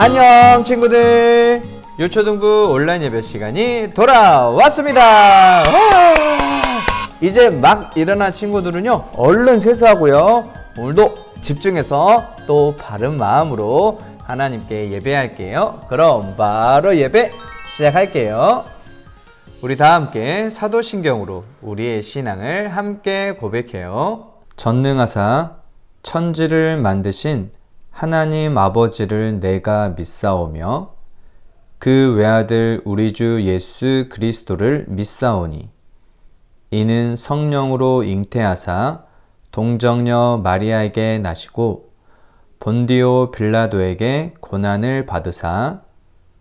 안녕 친구들, 유초등부 온라인 예배 시간이 돌아왔습니다. 이제 막 일어난 친구들은요 얼른 세수하고요 오늘도 집중해서 또 바른 마음으로 하나님께 예배할게요. 그럼 바로 예배 시작할게요. 우리 다 함께 사도신경으로 우리의 신앙을 함께 고백해요. 전능하사 천지를 만드신 하나님 아버지를 내가 믿사오며 그 외아들 우리 주 예수 그리스도를 믿사오니 이는 성령으로 잉태하사 동정녀 마리아에게 나시고 본디오 빌라도에게 고난을 받으사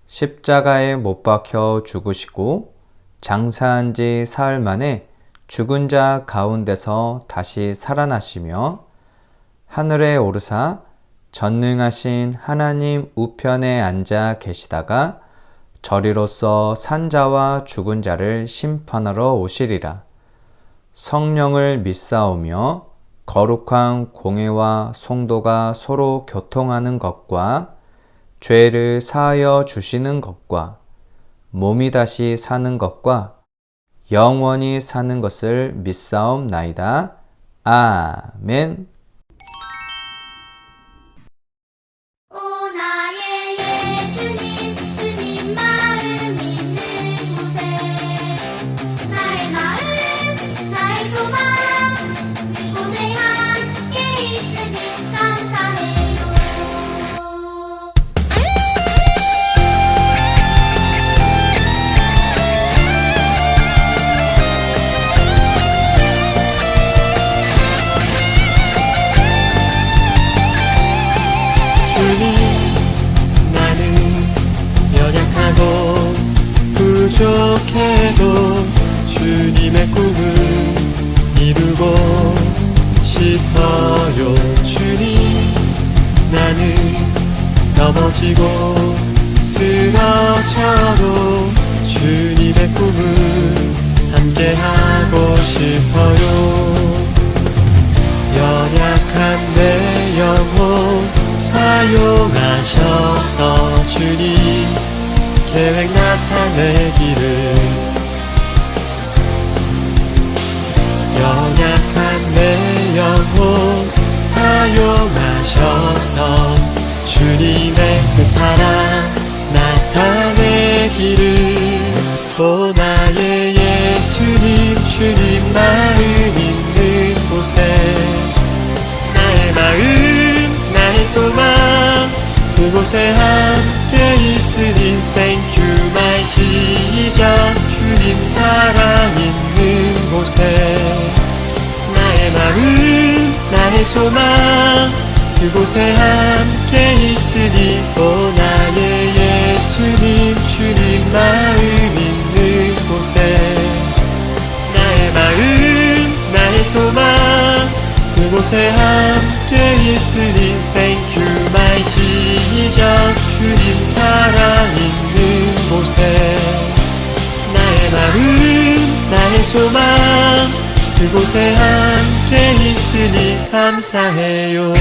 십자가에 못 박혀 죽으시고 장사한 지 사흘 만에 죽은 자 가운데서 다시 살아나시며 하늘에 오르사 전능하신 하나님 우편에 앉아 계시다가 저리로서 산자와 죽은 자를 심판하러 오시리라. 성령을 믿사오며 거룩한 공회와 성도가 서로 교통하는 것과 죄를 사하여 주시는 것과 몸이 다시 사는 것과 영원히 사는 것을 믿사옵나이다. 아멘. 부족해도 주님의 꿈을 이루고 싶어요. 주님, 나는 넘어지고 쓰러져도 주님의 꿈을 함께하고 싶어요. 연약한 내 영혼 사용하셔서 주님 계획 나타내기를. 연약한 내 영혼 사용하셔서 주님의 그 사랑 나타내기를. 오 나의 예수님, 주님 마음 있는 곳에 나의 마음, 나의 소망 그곳에 함께 있으니 Thank you my Jesus. 주님 사랑 있는 곳에 나의 마음, 나의 소망 그곳에 함께 있으니 오 나의 예수님, 주님 마음 있는 곳에 나의 마음, 나의 소망 그곳에 함께 있으니 Thank you my Jesus. 주님 사랑 있는 곳에 나의 마음, 나의 소망 그곳에 함께 있으니 감사해요.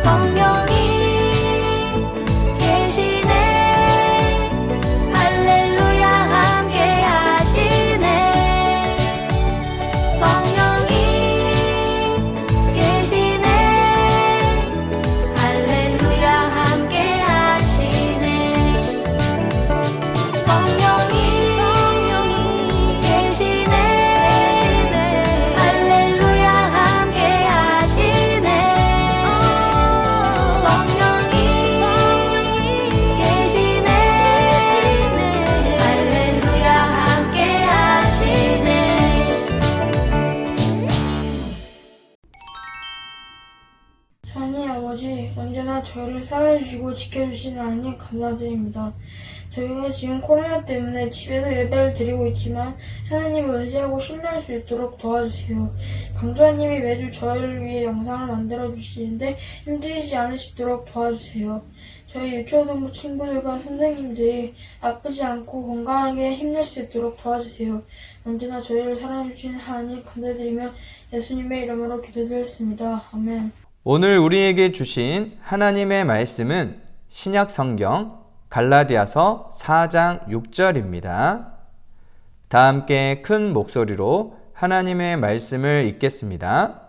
성령이 계시네. 할렐루야 함께 하시네. 성령이 계시네. 할렐루야 함께 하시네. 성령이 계시네. 할렐루야 함께 하시네. 성령이 계시네. 할렐루야 함께 하시네. 하나님 아버지, 언제나 저희를 살아주시고 지켜주시는 하나님 감사드립니다. 저희가 지금 코로나 때문에 집에서 예배를 드리고 있지만 하나님을 의지하고 신뢰할 수 있도록 도와주세요. 강조아님이 매주 저희를 위해 영상을 만들어주시는데 힘들이지 않으시도록 도와주세요. 저희 유초등부 친구들과 선생님들이 아프지 않고 건강하게 힘낼 수 있도록 도와주세요. 언제나 저희를 사랑해주시는 하나님 감사드리며 예수님의 이름으로 기도드렸습니다. 아멘. 오늘 우리에게 주신 하나님의 말씀은 신약 성경 갈라디아서 4장 6절입니다. 다 함께 큰 목소리로 하나님의 말씀을 읽겠습니다.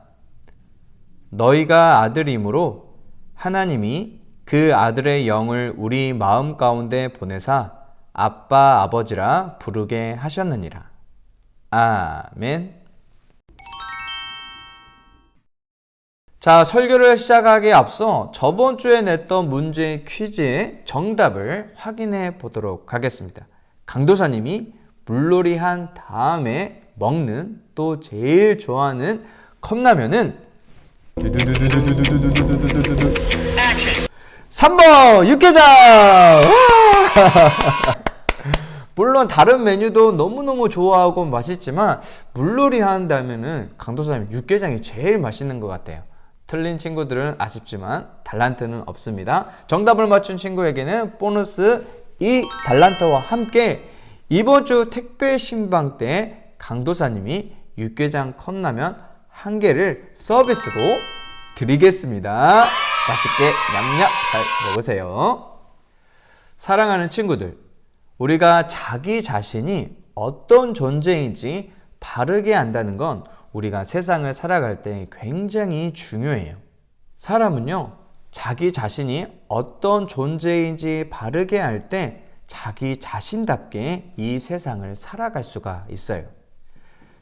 너희가 아들이므로 하나님이 그 아들의 영을 우리 마음 가운데 보내사 아빠 아버지라 부르게 하셨느니라. 아멘. 자, 설교를 시작하기에 앞서 저번 주에 냈던 문제 퀴즈의 정답을 확인해 보도록 하겠습니다. 강도사님이 물놀이 한 다음에 먹는 또 제일 좋아하는 컵라면은 3번 육개장! 물론 다른 메뉴도 너무너무 좋아하고 맛있지만 물놀이 한다면은 강도사님 육개장이 제일 맛있는 것 같아요. 틀린 친구들은 아쉽지만 달란트는 없습니다. 정답을 맞춘 친구에게는 보너스 2달란트와 함께 이번 주 택배 신방 때 강도사님이 육개장 컵라면 1개를 서비스로 드리겠습니다. 맛있게 냠냠 잘 먹으세요. 사랑하는 친구들, 우리가 자기 자신이 어떤 존재인지 바르게 안다는 건 우리가 세상을 살아갈 때 굉장히 중요해요. 사람은요, 자기 자신이 어떤 존재인지 바르게 알 때 자기 자신답게 이 세상을 살아갈 수가 있어요.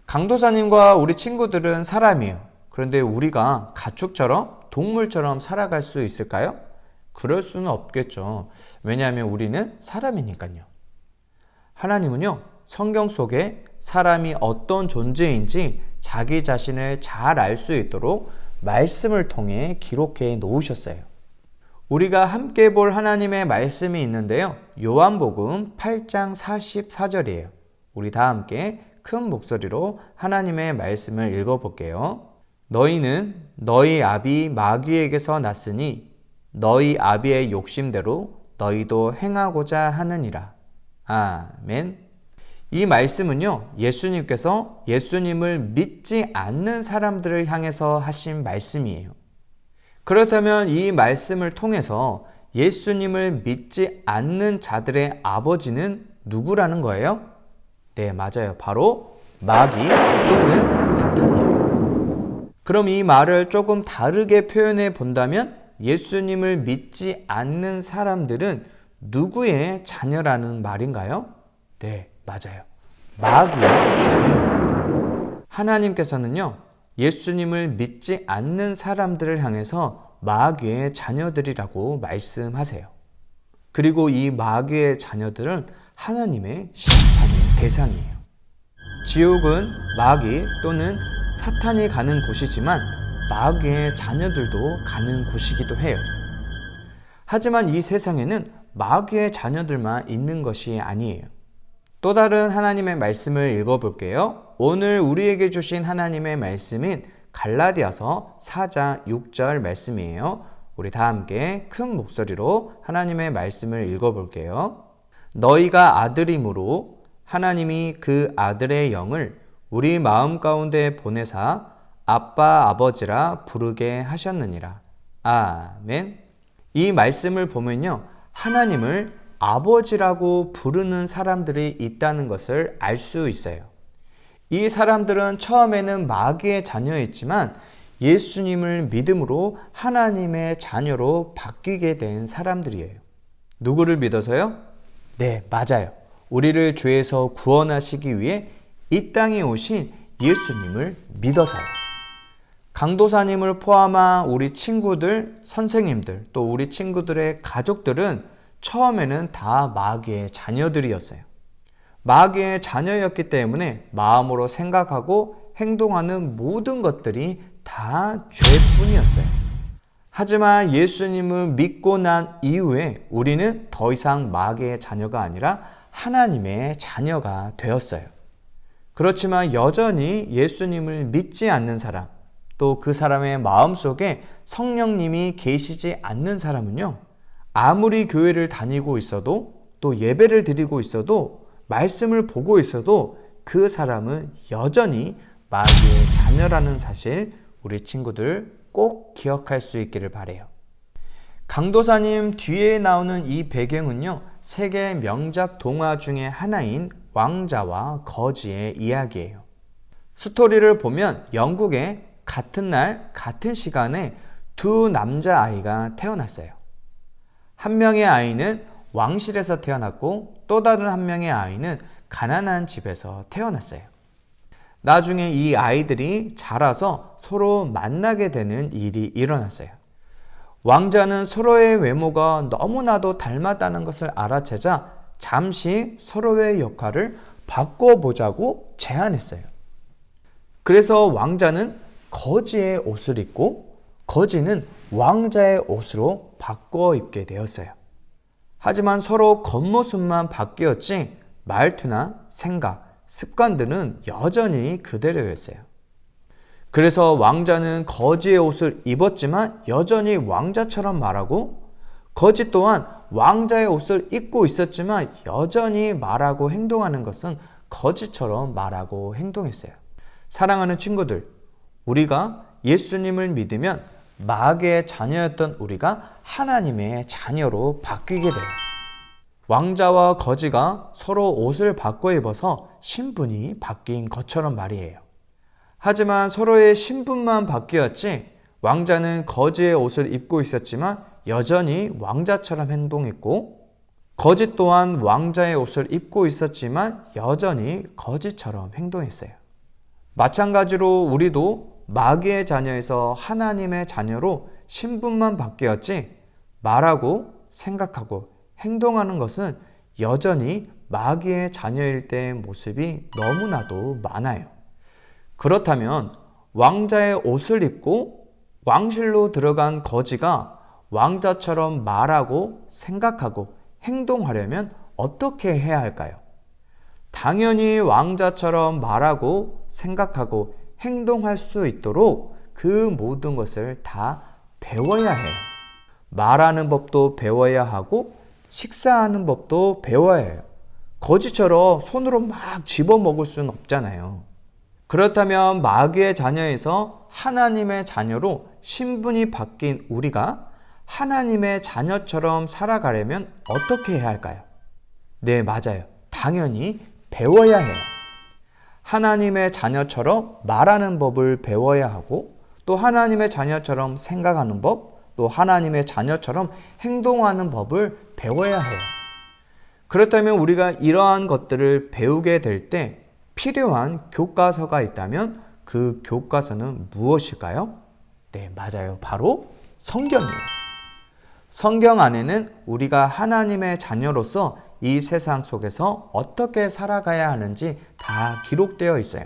강도사님과 우리 친구들은 사람이에요. 그런데 우리가 가축처럼 동물처럼 살아갈 수 있을까요? 그럴 수는 없겠죠. 왜냐하면 우리는 사람이니까요. 하나님은요, 성경 속에 사람이 어떤 존재인지 자기 자신을 잘 알 수 있도록 말씀을 통해 기록해 놓으셨어요. 우리가 함께 볼 하나님의 말씀이 있는데요. 요한복음 8장 44절이에요. 우리 다 함께 큰 목소리로 하나님의 말씀을 읽어볼게요. 너희는 너희 아비 마귀에게서 났으니 너희 아비의 욕심대로 너희도 행하고자 하느니라. 아멘. 이 말씀은요, 예수님께서 예수님을 믿지 않는 사람들을 향해서 하신 말씀이에요. 그렇다면 이 말씀을 통해서 예수님을 믿지 않는 자들의 아버지는 누구라는 거예요? 네, 맞아요. 바로 마귀 또는 사탄이에요. 그럼 이 말을 조금 다르게 표현해 본다면 예수님을 믿지 않는 사람들은 누구의 자녀라는 말인가요? 네, 맞아요. 마귀의 자녀. 하나님께서는요, 예수님을 믿지 않는 사람들을 향해서 마귀의 자녀들이라고 말씀하세요. 그리고 이 마귀의 자녀들은 하나님의 심판의 대상이에요. 지옥은 마귀 또는 사탄이 가는 곳이지만 마귀의 자녀들도 가는 곳이기도 해요. 하지만 이 세상에는 마귀의 자녀들만 있는 것이 아니에요. 또 다른 하나님의 말씀을 읽어볼게요. 오늘 우리에게 주신 하나님의 말씀인 갈라디아서 4장 6절 말씀이에요. 우리 다 함께 큰 목소리로 하나님의 말씀을 읽어볼게요. 너희가 아들이므로 하나님이 그 아들의 영을 우리 마음 가운데 보내사 아빠 아버지라 부르게 하셨느니라. 아멘. 이 말씀을 보면요, 하나님을 아버지라고 부르는 사람들이 있다는 것을 알 수 있어요. 이 사람들은 처음에는 마귀의 자녀였지만 예수님을 믿음으로 하나님의 자녀로 바뀌게 된 사람들이에요. 누구를 믿어서요? 네, 맞아요. 우리를 죄에서 구원하시기 위해 이 땅에 오신 예수님을 믿어서요. 강도사님을 포함한 우리 친구들, 선생님들, 또 우리 친구들의 가족들은 처음에는 다 마귀의 자녀들이었어요. 마귀의 자녀였기 때문에 마음으로 생각하고 행동하는 모든 것들이 다 죄뿐이었어요. 하지만 예수님을 믿고 난 이후에 우리는 더 이상 마귀의 자녀가 아니라 하나님의 자녀가 되었어요. 그렇지만 여전히 예수님을 믿지 않는 사람, 또 그 사람의 마음속에 성령님이 계시지 않는 사람은요, 아무리 교회를 다니고 있어도, 또 예배를 드리고 있어도, 말씀을 보고 있어도 그 사람은 여전히 마귀의 자녀라는 사실 우리 친구들 꼭 기억할 수 있기를 바라요. 강도사님 뒤에 나오는 이 배경은요, 세계 명작 동화 중에 하나인 왕자와 거지의 이야기예요. 스토리를 보면 영국에 같은 날 같은 시간에 두 남자아이가 태어났어요. 한 명의 아이는 왕실에서 태어났고 또 다른 한 명의 아이는 가난한 집에서 태어났어요. 나중에 이 아이들이 자라서 서로 만나게 되는 일이 일어났어요. 왕자는 서로의 외모가 너무나도 닮았다는 것을 알아채자 잠시 서로의 역할을 바꿔보자고 제안했어요. 그래서 왕자는 거지의 옷을 입고 거지는 왕자의 옷으로 바꿔 입게 되었어요. 하지만 서로 겉모습만 바뀌었지 말투나 생각, 습관들은 여전히 그대로였어요. 그래서 왕자는 거지의 옷을 입었지만 여전히 왕자처럼 말하고, 거지 또한 왕자의 옷을 입고 있었지만 여전히 말하고 행동하는 것은 거지처럼 말하고 행동했어요. 사랑하는 친구들, 우리가 예수님을 믿으면 마귀의 자녀였던 우리가 하나님의 자녀로 바뀌게 돼요. 왕자와 거지가 서로 옷을 바꿔 입어서 신분이 바뀐 것처럼 말이에요. 하지만 서로의 신분만 바뀌었지 왕자는 거지의 옷을 입고 있었지만 여전히 왕자처럼 행동했고, 거지 또한 왕자의 옷을 입고 있었지만 여전히 거지처럼 행동했어요. 마찬가지로 우리도 마귀의 자녀에서 하나님의 자녀로 신분만 바뀌었지 말하고 생각하고 행동하는 것은 여전히 마귀의 자녀일 때의 모습이 너무나도 많아요. 그렇다면 왕자의 옷을 입고 왕실로 들어간 거지가 왕자처럼 말하고 생각하고 행동하려면 어떻게 해야 할까요? 당연히 왕자처럼 말하고 생각하고 행동할 수 있도록 그 모든 것을 다 배워야 해요. 말하는 법도 배워야 하고 식사하는 법도 배워야 해요. 거지처럼 손으로 막 집어먹을 수는 없잖아요. 그렇다면 마귀의 자녀에서 하나님의 자녀로 신분이 바뀐 우리가 하나님의 자녀처럼 살아가려면 어떻게 해야 할까요? 네, 맞아요. 당연히 배워야 해요. 하나님의 자녀처럼 말하는 법을 배워야 하고, 또 하나님의 자녀처럼 생각하는 법, 또 하나님의 자녀처럼 행동하는 법을 배워야 해요. 그렇다면 우리가 이러한 것들을 배우게 될 때 필요한 교과서가 있다면 그 교과서는 무엇일까요? 네, 맞아요. 바로 성경이에요. 성경 안에는 우리가 하나님의 자녀로서 이 세상 속에서 어떻게 살아가야 하는지 다 기록되어 있어요.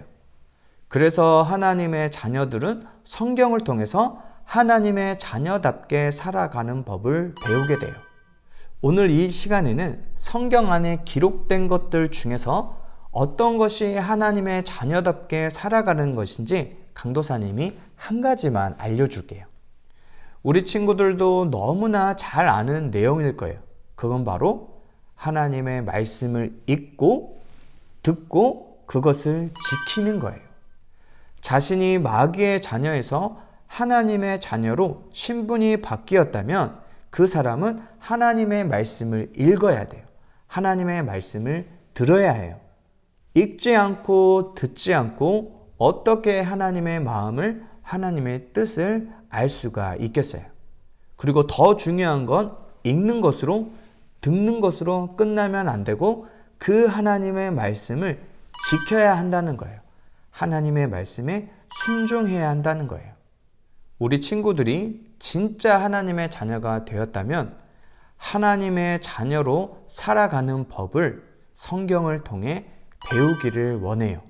그래서 하나님의 자녀들은 성경을 통해서 하나님의 자녀답게 살아가는 법을 배우게 돼요. 오늘 이 시간에는 성경 안에 기록된 것들 중에서 어떤 것이 하나님의 자녀답게 살아가는 것인지 강도사님이 한 가지만 알려줄게요. 우리 친구들도 너무나 잘 아는 내용일 거예요. 그건 바로 하나님의 말씀을 읽고 듣고 그것을 지키는 거예요. 자신이 마귀의 자녀에서 하나님의 자녀로 신분이 바뀌었다면 그 사람은 하나님의 말씀을 읽어야 돼요. 하나님의 말씀을 들어야 해요. 읽지 않고 듣지 않고 어떻게 하나님의 마음을, 하나님의 뜻을 알 수가 있겠어요. 그리고 더 중요한 건 읽는 것으로, 듣는 것으로 끝나면 안 되고 그 하나님의 말씀을 지켜야 한다는 거예요. 하나님의 말씀에 순종해야 한다는 거예요. 우리 친구들이 진짜 하나님의 자녀가 되었다면 하나님의 자녀로 살아가는 법을 성경을 통해 배우기를 원해요.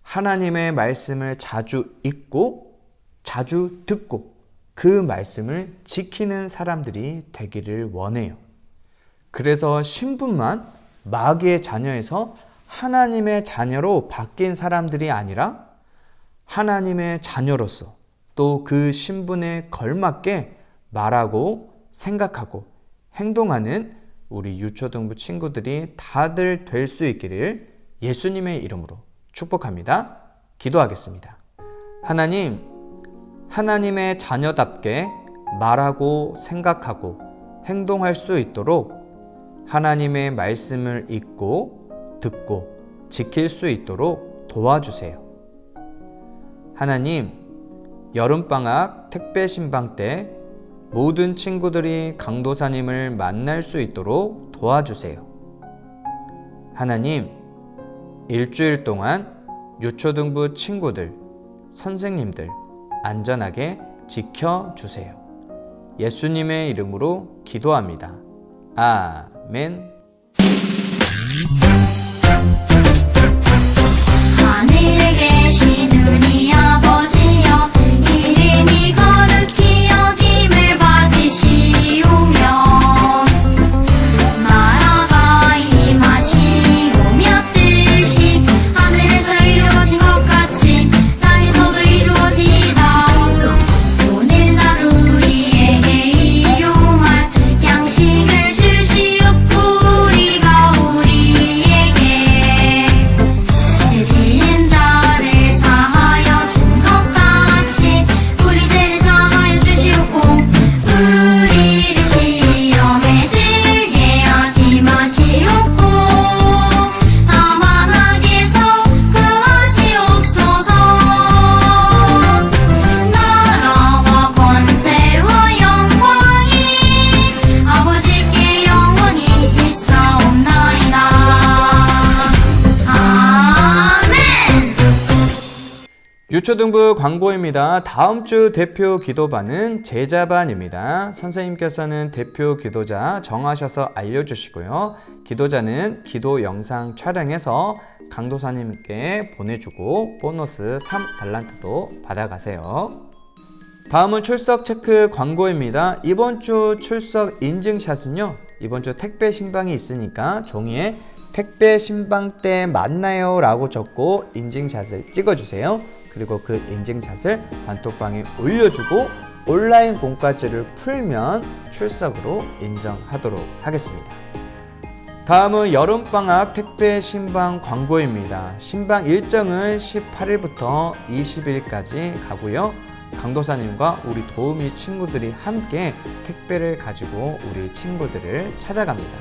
하나님의 말씀을 자주 읽고 자주 듣고 그 말씀을 지키는 사람들이 되기를 원해요. 그래서 신분만 마귀의 자녀에서 하나님의 자녀로 바뀐 사람들이 아니라 하나님의 자녀로서 또 그 신분에 걸맞게 말하고 생각하고 행동하는 우리 유초등부 친구들이 다들 될 수 있기를 예수님의 이름으로 축복합니다. 기도하겠습니다. 하나님, 하나님의 자녀답게 말하고 생각하고 행동할 수 있도록 하나님의 말씀을 읽고 듣고 지킬 수 있도록 도와주세요. 하나님, 여름방학 택배 신방 때 모든 친구들이 강도사님을 만날 수 있도록 도와주세요. 하나님, 일주일 동안 유초등부 친구들, 선생님들 안전하게 지켜주세요. 예수님의 이름으로 기도합니다. 아멘. 하늘에 계신 우리 아버지여, 이름이 거룩히 여김을 받으시오며 나라가 임하시오며 뜻이 하늘에서 이루어진 것 같이 땅에서도 이루어지이다. 오늘 날 우리에게 일용할 양식을 주시옵고 우리가 우리에게 죄 지은 자를 사하여 준 것 같이 우리 죄를 사하여 주시옵고 우리를 시험에 들게 하지 마시옵고 다만 악에서 구하시옵소서. 나라와 권세와 영광이 아버지께 영원히 있사옵나이다. 아멘. 유초등부 광고입니다. 다음 주 대표 기도반은 제자반입니다. 선생님께서는 대표 기도자 정하셔서 알려주시고요. 기도자는 기도 영상 촬영해서 강도사님께 보내주고 보너스 3달란트도 받아가세요. 다음은 출석 체크 광고입니다. 이번 주 출석 인증샷은요, 이번 주 택배 신방이 있으니까 종이에 택배 신방 때 만나요 라고 적고 인증샷을 찍어주세요. 그리고 그 인증샷을 단톡방에 올려주고 온라인 공과제를 풀면 출석으로 인정하도록 하겠습니다. 다음은 여름방학 택배 신방 광고입니다. 신방 일정은 18일부터 20일까지 가고요. 강도사님과 우리 도우미 친구들이 함께 택배를 가지고 우리 친구들을 찾아갑니다.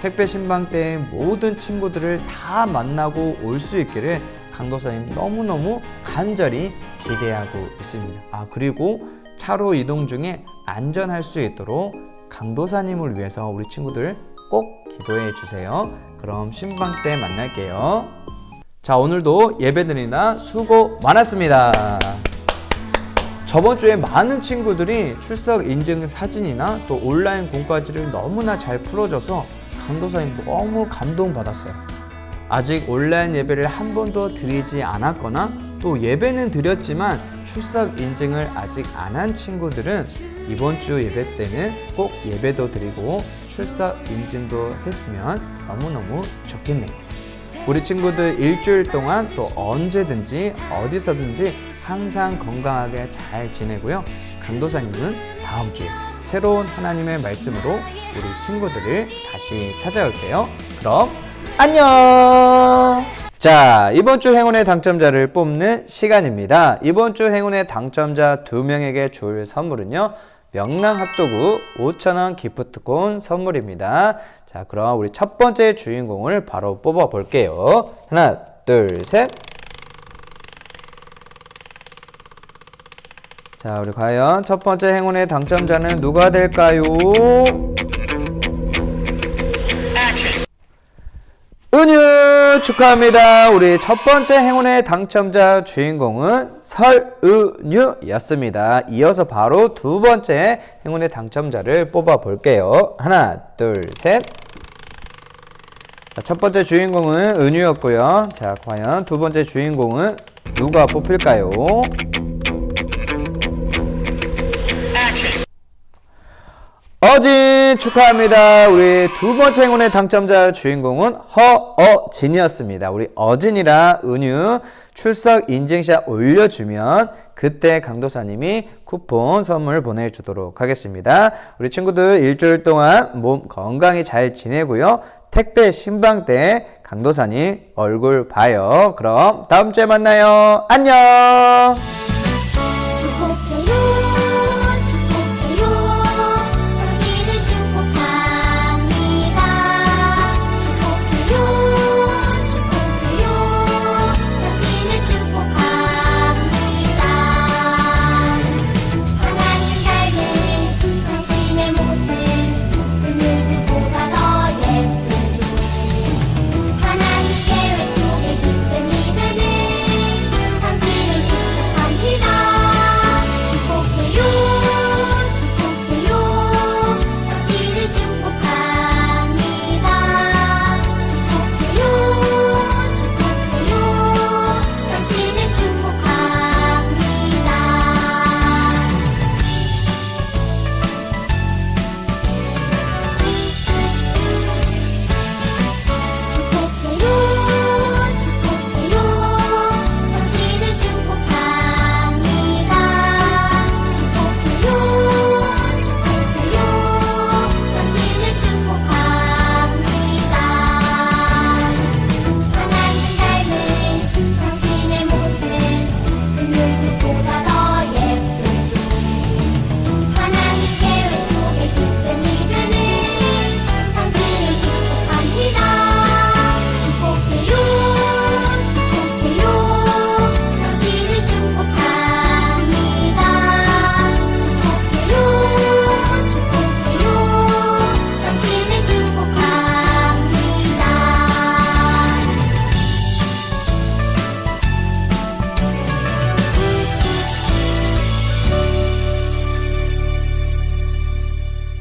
택배 신방 때 모든 친구들을 다 만나고 올 수 있기를 강도사님 너무너무 간절히 기대하고 있습니다. 그리고 차로 이동 중에 안전할 수 있도록 강도사님을 위해서 우리 친구들 꼭 기도해 주세요. 그럼 신방 때 만날게요. 자, 오늘도 예배드리나 수고 많았습니다. 저번 주에 많은 친구들이 출석 인증 사진이나 또 온라인 공과지를 너무나 잘 풀어줘서 강도사님 너무 감동받았어요. 아직 온라인 예배를 한 번도 드리지 않았거나 또 예배는 드렸지만 출석 인증을 아직 안 한 친구들은 이번 주 예배 때는 꼭 예배도 드리고 출석 인증도 했으면 너무너무 좋겠네요. 우리 친구들 일주일 동안 또 언제든지 어디서든지 항상 건강하게 잘 지내고요. 강도사님은 다음 주에 새로운 하나님의 말씀으로 우리 친구들을 다시 찾아올게요. 그럼 안녕! 자, 이번 주 행운의 당첨자를 뽑는 시간입니다. 이번 주 행운의 당첨자 2명에게 줄 선물은요, 명랑 핫도그 5,000원 기프트콘 선물입니다. 자, 그럼 우리 첫 번째 주인공을 바로 뽑아 볼게요. 하나, 둘, 셋. 자, 우리 과연 첫 번째 행운의 당첨자는 누가 될까요? 은유 축하합니다. 우리 첫 번째 행운의 당첨자 주인공은 설은유였습니다. 이어서 바로 두 번째 행운의 당첨자를 뽑아 볼게요. 하나, 둘, 셋. 자, 첫 번째 주인공은 은유였고요. 자, 과연 두 번째 주인공은 누가 뽑힐까요? 어진 축하합니다. 우리 두 번째 행운의 당첨자 주인공은 허어진이었습니다. 우리 어진이랑 은유 출석 인증샷 올려주면 그때 강도사님이 쿠폰 선물 보내주도록 하겠습니다. 우리 친구들 일주일 동안 몸 건강히 잘 지내고요. 택배 신방 때 강도사님 얼굴 봐요. 그럼 다음 주에 만나요. 안녕.